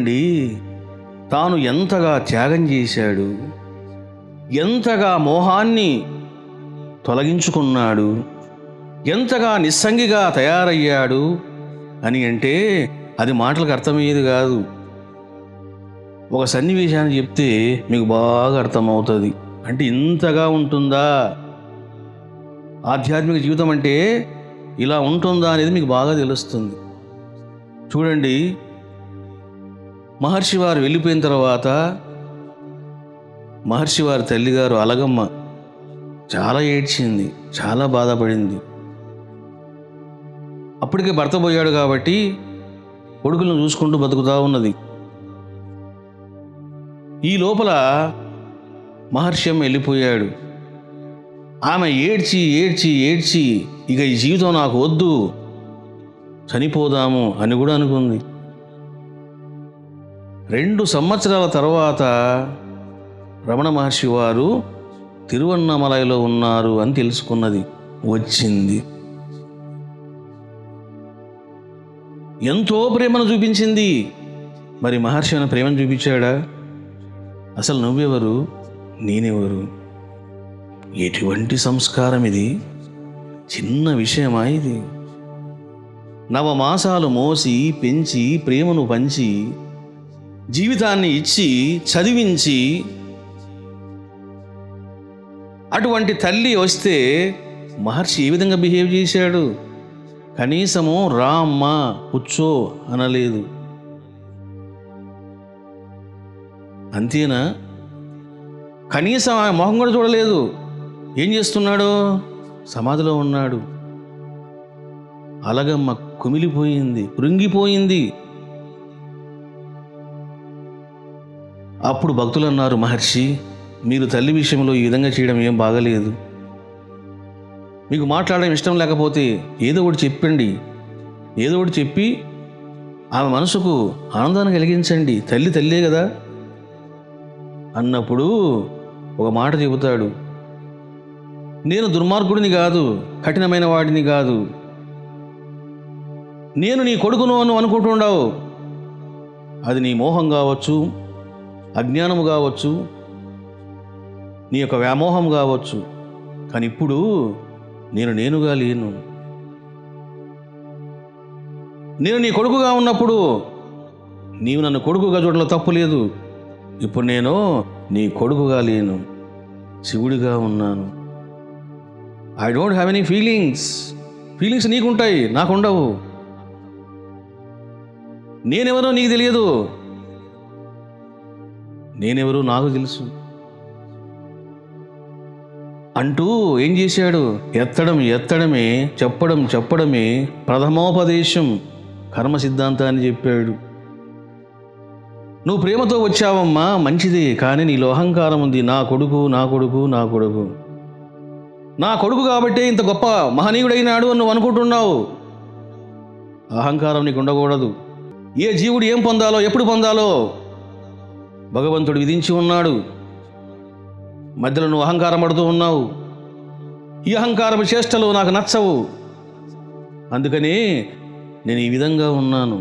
చూడండి, తాను ఎంతగా త్యాగం చేశాడు, ఎంతగా మోహాన్ని తొలగించుకున్నాడు, ఎంతగా నిస్సంగిగా తయారయ్యాడు అని అంటే అది మాటలకు అర్థమయ్యేది కాదు. ఒక సన్నివేశాన్ని చెప్తే మీకు బాగా అర్థమవుతుంది. అంటే ఇంతగా ఉంటుందా ఆధ్యాత్మిక జీవితం, అంటే ఇలా ఉంటుందా అనేది మీకు బాగా తెలుస్తుంది. చూడండి, మహర్షి వారు వెళ్ళిపోయిన తర్వాత మహర్షి వారి తల్లిగారు అలగమ్మ చాలా ఏడ్చింది, చాలా బాధపడింది. అప్పటికే భర్త పోయాడు కాబట్టి కొడుకులను చూసుకుంటూ బతుకుతూ ఉన్నది. ఈ లోపల మహర్షి అమ్మ వెళ్ళిపోయాడు. ఆమె ఏడ్చి ఏడ్చి ఏడ్చి ఇక ఈ జీవితం నాకు వద్దు, చనిపోదాము అని కూడా అనుకుంది. 2 సంవత్సరాల తర్వాత రమణ మహర్షి వారు తిరువన్నమలైలో ఉన్నారు అని తెలుసుకున్నది, వచ్చింది. ఎంతో ప్రేమను చూపించింది. మరి మహర్షి అన్న ప్రేమను చూపించాడా? అసలు నువ్వెవరు, నేనెవరు? ఎటువంటి సంస్కారం ఇది? చిన్న విషయమా ఇది? 9 మాసాలు మోసి పెంచి ప్రేమను పంచి జీవితాన్ని ఇచ్చి చదివించి అటువంటి తల్లి వస్తే మహర్షి ఏ విధంగా బిహేవ్ చేశాడు? కనీసము రా అమ్మా కూర్చో అనలేదు. అంతేనా? కనీసం ఆ మొహం కూడా చూడలేదు. ఏం చేస్తున్నాడు? సమాధిలో ఉన్నాడు. అలగమ్మ కుమిలిపోయింది, కృంగిపోయింది. అప్పుడు భక్తులు అన్నారు, మహర్షి మీరు తల్లి విషయంలో ఈ విధంగా చేయడం ఏం బాగలేదు. మీకు మాట్లాడడం ఇష్టం లేకపోతే ఏదో ఒకటి చెప్పండి, ఏదో ఒకటి చెప్పి ఆమె మనసుకు ఆనందాన్ని కలిగించండి. తల్లి తల్లే కదా అన్నప్పుడు ఒక మాట చెబుతాడు, నేను దుర్మార్గుడిని కాదు, కఠినమైన వాడిని కాదు. నేను నీ కొడుకును అని అనుకుంటుండవు. అది నీ మోహం కావచ్చు, అజ్ఞానము కావచ్చు, నీ యొక్క వ్యామోహం కావచ్చు. కానీ ఇప్పుడు నేనుగా లేను. నేను నీ కొడుకుగా ఉన్నప్పుడు నీవు నన్ను కొడుకుగా చూడడంలో తప్పు లేదు. ఇప్పుడు నేను నీ కొడుకుగా లేను, శివుడిగా ఉన్నాను. I don't have any feelings నీకుంటాయి, నాకుండవు. నేనెవరో నీకు తెలియదు, నేనెవరో నాకు తెలుసు అంటూ ఏం చేశాడు? ఎత్తడమే, చెప్పడమే ప్రథమోపదేశం, కర్మ సిద్ధాంతాన్ని చెప్పాడు. నువ్వు ప్రేమతో వచ్చావమ్మా, మంచిదే. కానీ నీలో అహంకారం ఉంది. నా కొడుకు నా కొడుకు కాబట్టే ఇంత గొప్ప మహనీయుడైనాడు అని నువ్వు అనుకుంటున్నావు. అహంకారం నీకు ఉండకూడదు. ఏ జీవుడు ఏం పొందాలో, ఎప్పుడు పొందాలో భగవంతుడు విధించి ఉన్నాడు. మధ్యలో నువ్వు అహంకారం పడుతూ ఉన్నావు. ఈ అహంకారం చేష్టలు నాకు నచ్చవు. అందుకని నేను ఈ విధంగా ఉన్నాను.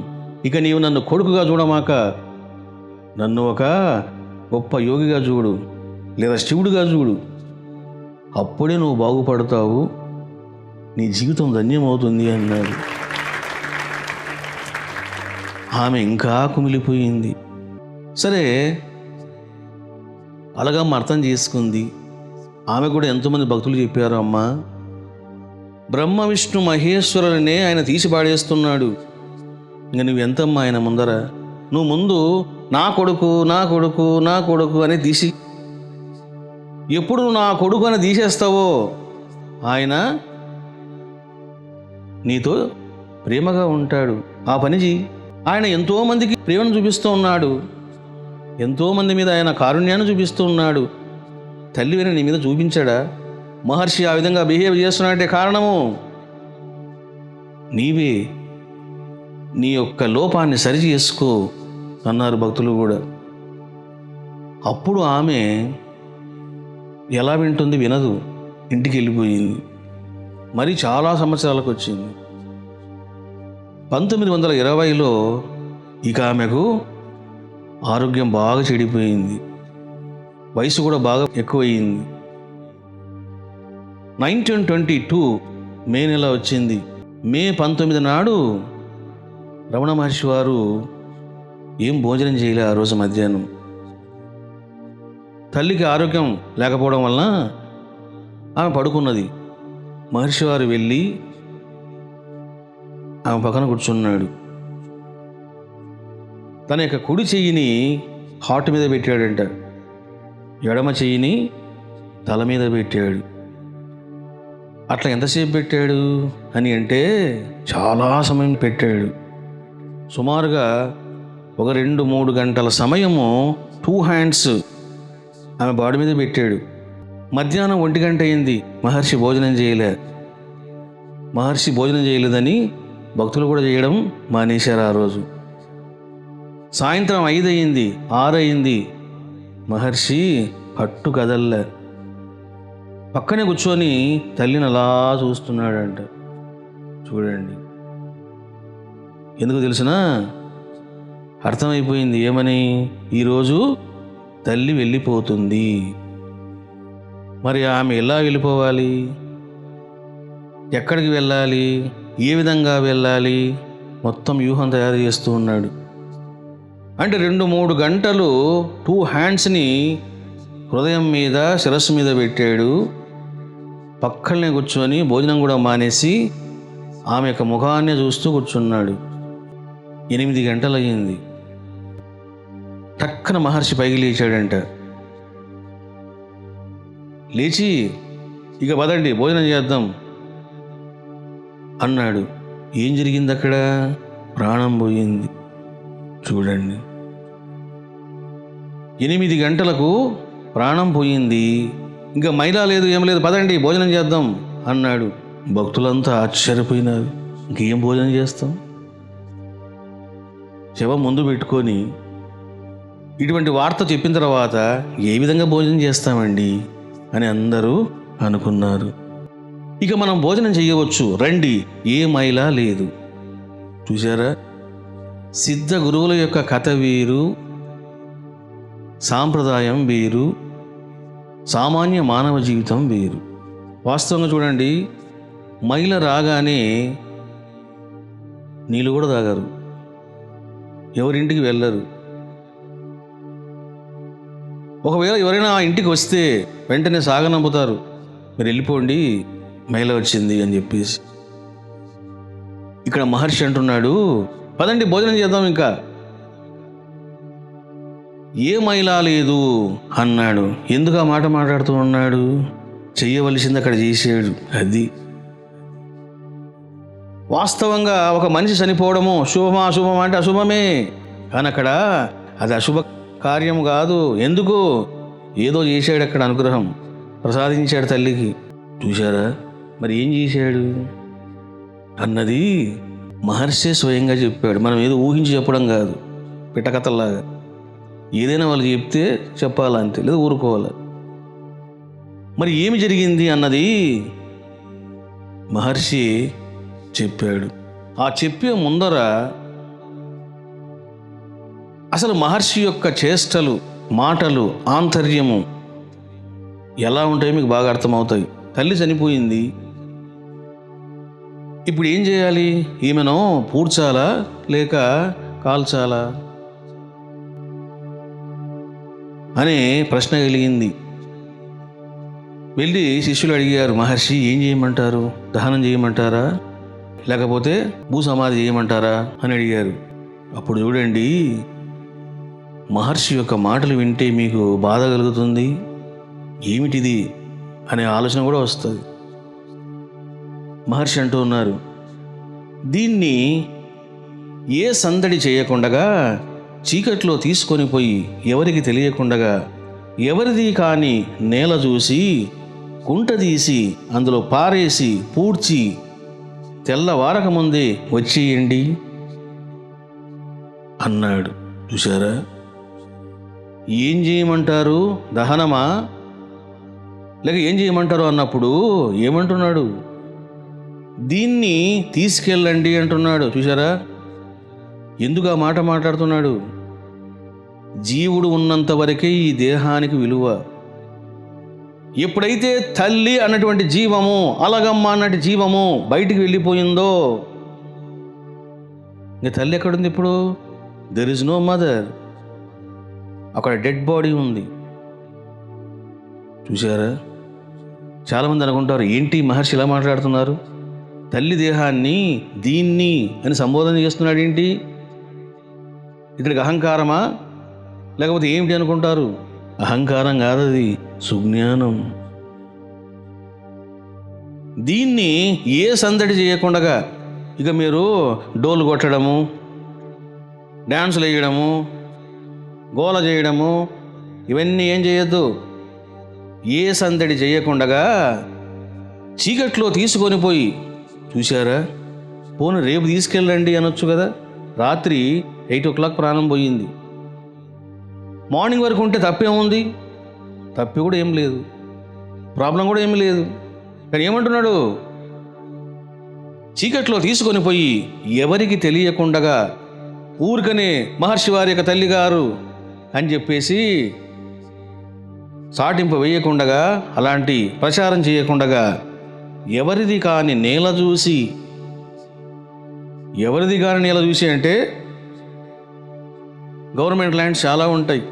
ఇక నీవు నన్ను కొడుకుగా చూడమాక, నన్ను ఒక గొప్ప యోగిగా చూడు, లేదా శివుడిగా చూడు. అప్పుడే నువ్వు బాగుపడతావు, నీ జీవితం ధన్యమవుతుంది అన్నాడు. ఆమె ఇంకా కుమిలిపోయింది. సరే, అలగమ్మ అర్థం చేసుకుంది. ఆమె కూడా ఎంతోమంది భక్తులు చెప్పారు, అమ్మా బ్రహ్మ విష్ణు మహేశ్వరులనే ఆయన తీసి పాడేస్తున్నాడు. ఇంక నువ్వు ఎంతమ్మా ఆయన ముందర? నువ్వు ముందు నా కొడుకు అని తీసి, ఎప్పుడు నా కొడుకు అని తీసేస్తావో ఆయన నీతో ప్రేమగా ఉంటాడు. ఆ పని చెయ్యి. ఆయన ఎంతోమందికి ప్రేమను చూపిస్తూ ఉన్నాడు, ఎంతోమంది మీద ఆయన కారుణ్యాన్ని చూపిస్తూ ఉన్నాడు. తల్లివైన నీ మీద చూపించాడా? మహర్షి ఆ విధంగా బిహేవ్ చేస్తున్నాడంటే కారణము నీవే. నీ యొక్క లోపాన్ని సరి చేసుకో అన్నారు భక్తులు కూడా. అప్పుడు ఆమె ఎలా వింటుంది? వినదు, ఇంటికి వెళ్ళిపోయింది. మరి చాలా సంవత్సరాలకు వచ్చింది. 1920లో ఇక ఆమెకు ఆరోగ్యం బాగా చెడిపోయింది, వయసు కూడా బాగా ఎక్కువయింది. 1922 మే నెల వచ్చింది. మే 19 నాడు రమణ మహర్షి వారు ఏం భోజనం చేయలే. ఆ రోజు మధ్యాహ్నం తల్లికి ఆరోగ్యం లేకపోవడం వలన ఆమె పడుకున్నది. మహర్షి వారు వెళ్ళి ఆమె పక్కన కూర్చున్నాడు. తన యొక్క కుడి చెయ్యిని హార్ట్ మీద పెట్టాడంట, ఎడమ చెయ్యిని తల మీద పెట్టాడు. అట్లా ఎంతసేపు పెట్టాడు అని అంటే చాలా సమయం పెట్టాడు. సుమారుగా ఒక 2-3 గంటల సమయము 2 హ్యాండ్స్ ఆమె బాడీ మీద పెట్టాడు. మధ్యాహ్నం 1 గంట అయింది, మహర్షి భోజనం చేయలే. మహర్షి భోజనం చేయలేదని భక్తులు కూడా చేయడం మానేశారు ఆ రోజు. సాయంత్రం 5 అయింది, 6 అయింది, మహర్షి పట్టు కదల్లే. పక్కనే కూర్చొని తల్లిని అలా చూస్తున్నాడంట. చూడండి, ఎందుకు తెలిసినా అర్థమైపోయింది. ఏమని? ఈరోజు తల్లి వెళ్ళిపోతుంది. మరి ఆమె ఎలా వెళ్ళిపోవాలి, ఎక్కడికి వెళ్ళాలి, ఏ విధంగా వెళ్ళాలి, మొత్తం వ్యూహం తయారు చేస్తూ ఉన్నాడు. అంటే 2-3 గంటలు 2 హ్యాండ్స్ని హృదయం మీద, శిరస్సు మీద పెట్టాడు. పక్కనే కూర్చొని భోజనం కూడా మానేసి ఆమె యొక్క ముఖాన్ని చూస్తూ కూర్చున్నాడు. 8 గంటలు అయ్యింది. టక్కన మహర్షి పైకి లేచాడంట. లేచి ఇక పదండి భోజనం చేద్దాం అన్నాడు. ఏం జరిగింది అక్కడ? ప్రాణం పోయింది. చూడండి, 8 గంటలకు ప్రాణం పోయింది. ఇంకా మైలా లేదు, ఏం లేదు, పదండి భోజనం చేద్దాం అన్నాడు. భక్తులంతా ఆశ్చర్యపోయినారు. ఇంకేం భోజనం చేస్తాం, శవం ముందు పెట్టుకొని ఇటువంటి వార్త చెప్పిన తర్వాత ఏ విధంగా భోజనం చేస్తామండి అని అందరూ అనుకున్నారు. ఇక మనం భోజనం చేయవచ్చు రండి, ఏ మైలా లేదు. చూసారా, సిద్ధ గురువుల యొక్క కథ వీరు, సాంప్రదాయం వీరు, సామాన్య మానవ జీవితం వీరు. వాస్తవంగా చూడండి, మైల రాగానే నీళ్ళు కూడా తాగరు, ఎవరింటికి వెళ్ళరు. ఒకవేళ ఎవరైనా ఆ ఇంటికి వస్తే వెంటనే సాగనంపుతారు, మీరు వెళ్ళిపోండి మైల వచ్చింది అని చెప్పేసి. ఇక్కడ మహర్షి అంటున్నాడు, పదండి భోజనం చేద్దాం. ఇంకా ఏ మైలా లేదు అన్నాడు. ఎందుకు ఆ మాట మాట్లాడుతూ ఉన్నాడు? చెయ్యవలసింది అక్కడ చేసాడు. అది వాస్తవంగా ఒక మనిషి చనిపోవడము శుభమా అశుభమా అంటే అశుభమే, కానీ అక్కడ అది అశుభ కార్యం కాదు. ఎందుకు? ఏదో చేశాడు అక్కడ, అనుగ్రహం ప్రసాదించాడు తల్లికి. చూశారా, మరి ఏం చేశాడు అన్నది మహర్షి స్వయంగా చెప్పాడు. మనం ఏదో ఊహించి చెప్పడం కాదు, పిట్టకథల్లాగా. ఏదైనా వాళ్ళు చెప్తే చెప్పాలంతే, లేదా ఊరుకోవాలి. మరి ఏమి జరిగింది అన్నది మహర్షి చెప్పాడు. ఆ చెప్పే ముందర అసలు మహర్షి యొక్క చేష్టలు, మాటలు, ఆంతర్యము ఎలా ఉంటాయో మీకు బాగా అర్థమవుతాయి. తల్లి చనిపోయింది, ఇప్పుడు ఏం చేయాలి? ఈమెను పూడ్చాలా లేక కాల్చాలా అనే ప్రశ్న కలిగింది. వెళ్ళి శిష్యులు అడిగారు, మహర్షి ఏం చేయమంటారు? దహనం చేయమంటారా లేకపోతే భూసమాధి చేయమంటారా అని అడిగారు. అప్పుడు చూడండి, మహర్షి యొక్క మాటలు వింటే మీకు బాధ కలుగుతుంది, ఏమిటిది అనే ఆలోచన కూడా వస్తుంది. మహర్షి అంటూ ఉన్నారు, దీన్ని ఏ సందడి చేయకుండగా చీకట్లో తీసుకొని పోయి ఎవరికి తెలియకుండగా ఎవరిది కాని నేల చూసి కుంట తీసి అందులో పారేసి పూడ్చి తెల్లవారక ముందే వచ్చేయండి అన్నాడు. చూసారా, ఏం చేయమంటారు? దహనమా లేక ఏం చేయమంటారు అన్నప్పుడు ఏమంటున్నాడు? దీన్ని తీసుకెళ్ళండి అంటున్నాడు. చూసారా, ఎందుకు ఆ మాట మాట్లాడుతున్నాడు? జీవుడు ఉన్నంత వరకే ఈ దేహానికి విలువ. ఎప్పుడైతే తల్లి అన్నటువంటి జీవము, అలగమ్మ అన్నటి జీవము బయటికి వెళ్ళిపోయిందో, ఇంకా తల్లి ఎక్కడుంది ఇప్పుడు? There is no mother. అక్కడ డెడ్ బాడీ ఉంది. చూసారా? చాలామంది అనుకుంటారు, ఏంటి మహర్షి ఇలా మాట్లాడుతున్నారు, తల్లి దేహాన్ని దీన్ని అని సంబోధన చేస్తున్నాడు ఏంటి, ఇక్కడికి అహంకారమా లేకపోతే ఏమిటి అనుకుంటారు. అహంకారం కాదది, సుజ్ఞానం. దీన్ని ఏ సందడి చేయకుండా ఇక మీరు డోలు కొట్టడము, డ్యాన్సులు వేయడము, గోల చేయడము, ఇవన్నీ ఏం చేయొద్దు. ఏ సందడి చేయకుండా చీకట్లో తీసుకొని పోయి, చూశారా, పోను రేపు తీసుకెళ్ళండి అనొచ్చు కదా. రాత్రి 8 o'clock ప్రాణం పోయింది. మార్నింగ్ వరకు ఉంటే తప్పేముంది? తప్పి కూడా ఏం లేదు, ప్రాబ్లం కూడా ఏమీ లేదు. కానీ ఏమంటున్నాడు? చీకట్లో తీసుకొని పోయి ఎవరికి తెలియకుండా ఊరికనే మహర్షి వారి యొక్క తల్లిగారు అని చెప్పేసి సాటింపు వేయకుండా, అలాంటి ప్రచారం చేయకుండా ఎవరిది కాని నేల చూసి, ఎవరిది కాని నేల చూసి అంటే గవర్నమెంట్ ల్యాండ్స్ చాలా ఉంటాయి,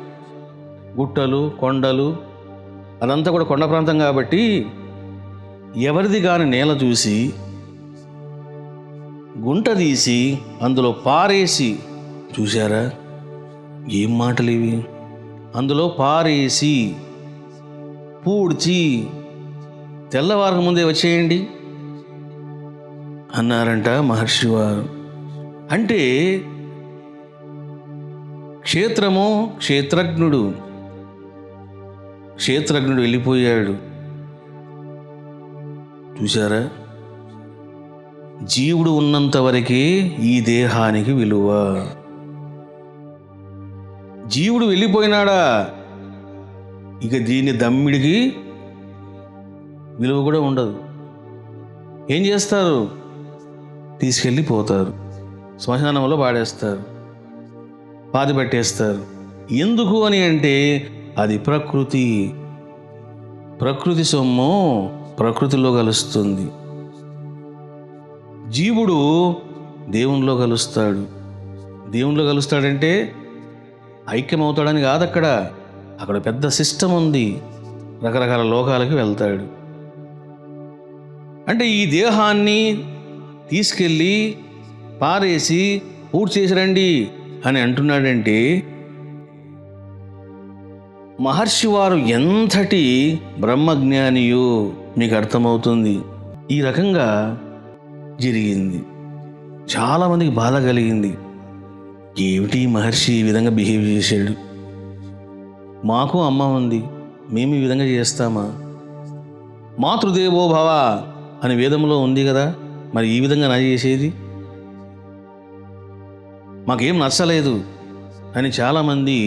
గుట్టలు, కొండలు, అదంతా కూడా కొండ ప్రాంతం కాబట్టి ఎవరిది కాని నేల చూసి గుంట తీసి అందులో పారేసి, చూశారా ఏం మాటలు ఇవి, అందులో పారేసి పూడ్చి తెల్లవారకు ముందే వచ్చేయండి అన్నారంట మహర్షి వారు. అంటే క్షేత్రము, క్షేత్రజ్ఞుడు వెళ్ళిపోయాడు. చూశారా? జీవుడు ఉన్నంత వరకే ఈ దేహానికి విలువ. జీవుడు వెళ్ళిపోయినాడా, ఇక దీని దమ్మిడికి విలువ కూడా ఉండదు. ఏం చేస్తారు? తీసుకెళ్ళిపోతారు, శ్మశానంలో పాడేస్తారు, పాతి పెట్టేస్తారు. ఎందుకు అని అంటే అది ప్రకృతి. ప్రకృతి సొమ్ము ప్రకృతిలో కలుస్తుంది. జీవుడు దేవునిలో కలుస్తాడు. దేవునిలో కలుస్తాడంటే ఐక్యమవుతాడని కాదు. అక్కడ పెద్ద సిస్టమ్ ఉంది, రకరకాల లోకాలకి వెళ్తాడు. అంటే ఈ దేహాన్ని తీసుకెళ్ళి పారేసి పూర్తి చేసి రండి అని అంటున్నాడంటే మహర్షి వారు ఎంతటి బ్రహ్మజ్ఞానియో మీకు అర్థమవుతుంది. ఈ రకంగా జరిగింది. చాలామందికి బాధ కలిగింది. ఏమిటి మహర్షి ఈ విధంగా బిహేవ్ చేశాడు, మాకు అమ్మ ఉంది, మేము ఈ విధంగా చేస్తామా? మాతృదేవో భవ అని వేదంలో ఉంది కదా, మరి ఈ విధంగా నా చేసేది మాకేం నచ్చలేదు అని చాలామంది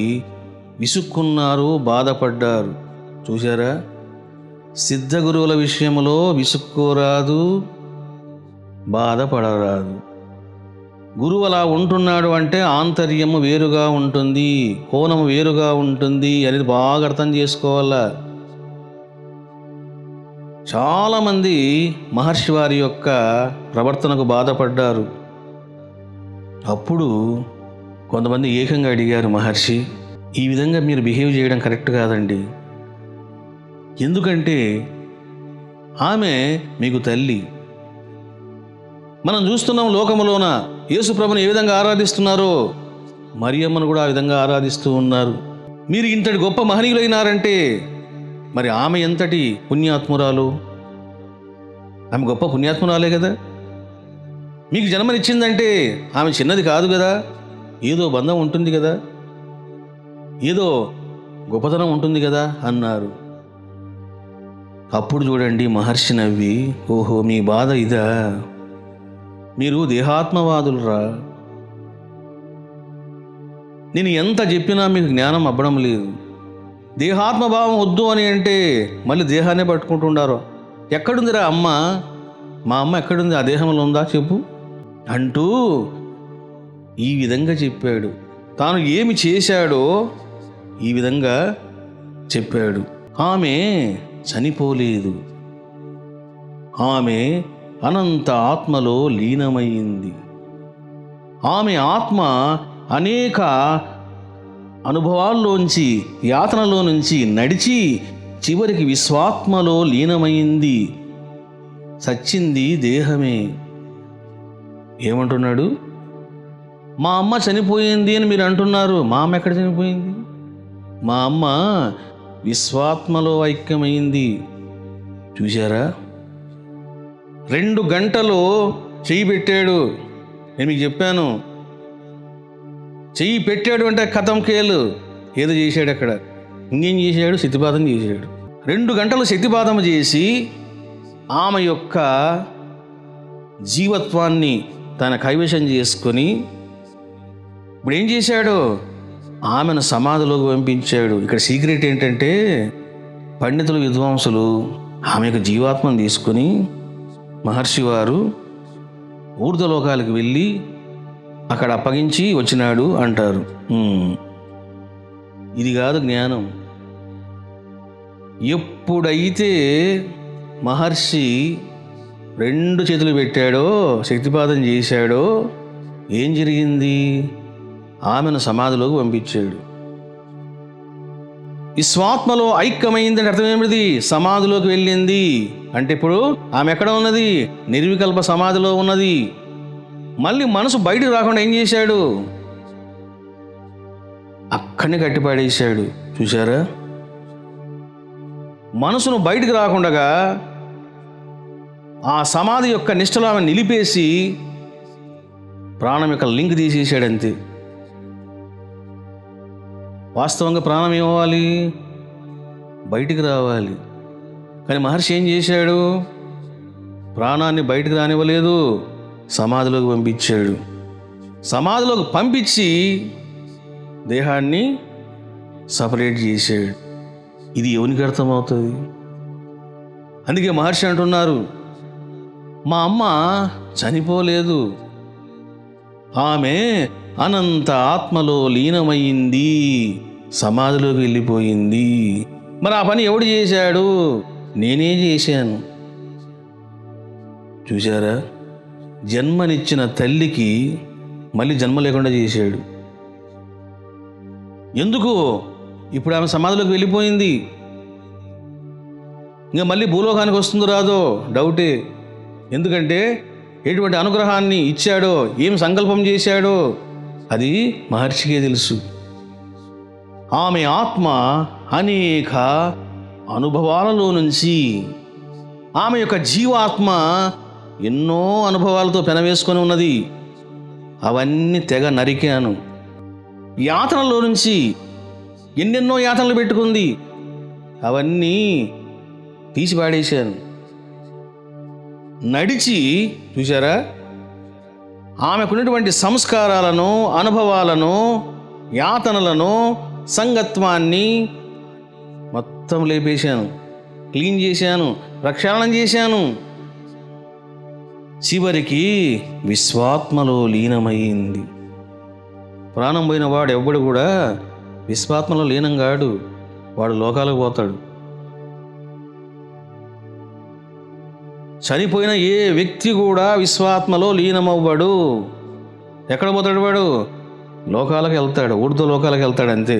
విసుక్కున్నారు, బాధపడ్డారు. చూశారా? సిద్ధ గురువుల విషయంలో విసుక్కోరాదు, బాధపడరాదు. గురువు అలా ఉంటున్నాడు అంటే ఆంతర్యము వేరుగా ఉంటుంది, కోణము వేరుగా ఉంటుంది అనేది బాగా అర్థం చేసుకోవాలా. చాలామంది మహర్షి వారి యొక్క ప్రవర్తనకు బాధపడ్డారు. అప్పుడు కొంతమంది ఏకంగా అడిగారు, మహర్షి ఈ విధంగా మీరు బిహేవ్ చేయడం కరెక్ట్ కాదండి. ఎందుకంటే ఆమె మీకు తల్లి. మనం చూస్తున్నాం లోకములోన యేసుప్రభుని ఏ విధంగా ఆరాధిస్తున్నారో మరియమ్మను కూడా ఆ విధంగా ఆరాధిస్తూ ఉన్నారు. మీరు ఇంతటి గొప్ప మహనీయులైనారంటే మరి ఆమె ఎంతటి పుణ్యాత్మురాలు? ఆమె గొప్ప పుణ్యాత్మురాలే కదా. మీకు జన్మనిచ్చిందంటే ఆమె చిన్నది కాదు కదా. ఏదో బంధం ఉంటుంది కదా, ఏదో గొప్పతనం ఉంటుంది కదా అన్నారు. అప్పుడు చూడండి మహర్షి నవ్వి, ఓహో మీ బాధ ఇదా, మీరు దేహాత్మవాదులరా, నేను ఎంత చెప్పినా మీకు జ్ఞానం అవ్వడం లేదు. దేహాత్మభావం వద్దు అని అంటే మళ్ళీ దేహాన్ని పట్టుకుంటున్నారు. ఎక్కడుందిరా అమ్మ, మా అమ్మ ఎక్కడుంది, ఆ దేహంలో ఉందా చెప్పు అంటూ ఈ విధంగా చెప్పాడు. తాను ఏమి చేశాడో ఈ విధంగా చెప్పాడు. ఆమె చనిపోలేదు, ఆమె అనంత ఆత్మలో లీనమైంది. ఆమె ఆత్మ అనేక అనుభవాల్లోంచి, యాతనలో నుంచి నడిచి చివరికి విశ్వాత్మలో లీనమైంది. సచ్చింది దేహమే. ఏమంటున్నాడు? మా అమ్మ చనిపోయింది అని మీరు అంటున్నారు. మా అమ్మ ఎక్కడ చనిపోయింది? మా అమ్మ విశ్వాత్మలో ఐక్యమైంది. చూశారా? 2 గంటలు చెయ్యి పెట్టాడు. నేను మీకు చెప్పాను, చెయ్యి పెట్టాడు అంటే కథం కేలు. ఏదో చేశాడు అక్కడ. ఇంకేం చేశాడు? శక్తిపాతం చేశాడు. 2 గంటలు శక్తిపాతం చేసి ఆమె యొక్క జీవత్వాన్ని తన కైవశం చేసుకొని ఇప్పుడు ఏం చేశాడు? ఆమెను సమాధిలోకి పంపించాడు. ఇక్కడ సీక్రెట్ ఏంటంటే, పండితులు, విద్వాంసులు ఆమె యొక్క జీవాత్మను తీసుకొని మహర్షి వారు ఊర్ధ్వలోకాలకు వెళ్ళి అక్కడ అప్పగించి వచ్చినాడు అంటారు. ఇది కాదు జ్ఞానం. ఎప్పుడైతే మహర్షి 2 చేతులు పెట్టాడో, శక్తిపాతం చేశాడో, ఏం జరిగింది? ఆమెను సమాధిలోకి పంపించాడు. విశ్వాత్మలో ఐక్యమైందని అర్థం ఏమిటి? సమాధిలోకి వెళ్ళింది అంటే ఇప్పుడు ఆమె ఎక్కడ ఉన్నది? నిర్వికల్ప సమాధిలో ఉన్నది. మళ్ళీ మనసు బయటకు రాకుండా ఏం చేశాడు? అక్కడిని కట్టిపాడేశాడు. చూశారా? మనసును బయటకు రాకుండా ఆ సమాధి యొక్క నిష్టలో ఆమె నిలిపేసి ప్రాణం యొక్క లింక్ తీసేసాడంతే. వాస్తవంగా ప్రాణం ఏమవ్వాలి? బయటికి రావాలి. కానీ మహర్షి ఏం చేశాడు? ప్రాణాన్ని బయటకు రానివ్వలేదు, సమాధిలోకి పంపించాడు. సమాధిలోకి పంపించి దేహాన్ని సపరేట్ చేశాడు. ఇది ఎవరికి అర్థమవుతుంది? అందుకే మహర్షి అంటున్నారు, మా అమ్మ చనిపోలేదు, ఆమె అనంత ఆత్మలో లీనమైంది, సమాధిలోకి వెళ్ళిపోయింది. మరి ఆ పని ఎవడు చేశాడు? నేనే చేశాను. చూశారా? జన్మనిచ్చిన తల్లికి మళ్ళీ జన్మ లేకుండా చేశాడు. ఎందుకు? ఇప్పుడు ఆమె సమాధిలోకి వెళ్ళిపోయింది. ఇంకా మళ్ళీ భూలోకానికి వస్తుందో రాదో డౌటే. ఎందుకంటే ఎటువంటి అనుగ్రహాన్ని ఇచ్చాడో, ఏం సంకల్పం చేశాడో అది మహర్షికే తెలుసు. ఆమె ఆత్మ అనేక అనుభవాలలో నుంచి, ఆమె యొక్క జీవాత్మ ఎన్నో అనుభవాలతో పెనవేసుకొని ఉన్నది. అవన్నీ తెగ నరికాను. యాతనలో నుంచి ఎన్నెన్నో యాతనలు పెట్టుకుంది, అవన్నీ తీసి పాడేశాను. నడిచి చూసారా? ఆమెకున్నటువంటి సంస్కారాలను, అనుభవాలను, యాతనలను, సంగత్వాన్ని మొత్తం లేపేశాను, క్లీన్ చేశాను, ప్రక్షాళన చేశాను. చివరికి విశ్వాత్మలో లీనమైంది. ప్రాణం పోయిన వాడు ఎవ్వడు కూడా విశ్వాత్మలో లీనం కాడు, వాడు లోకాలకు పోతాడు. చనిపోయిన ఏ వ్యక్తి కూడా విశ్వాత్మలో లీనమవ్వడు. ఎక్కడ పోతాడు వాడు? లోకాలకు వెళ్తాడు, ఊర్ధ్వ లోకాలకు వెళ్తాడు అంతే.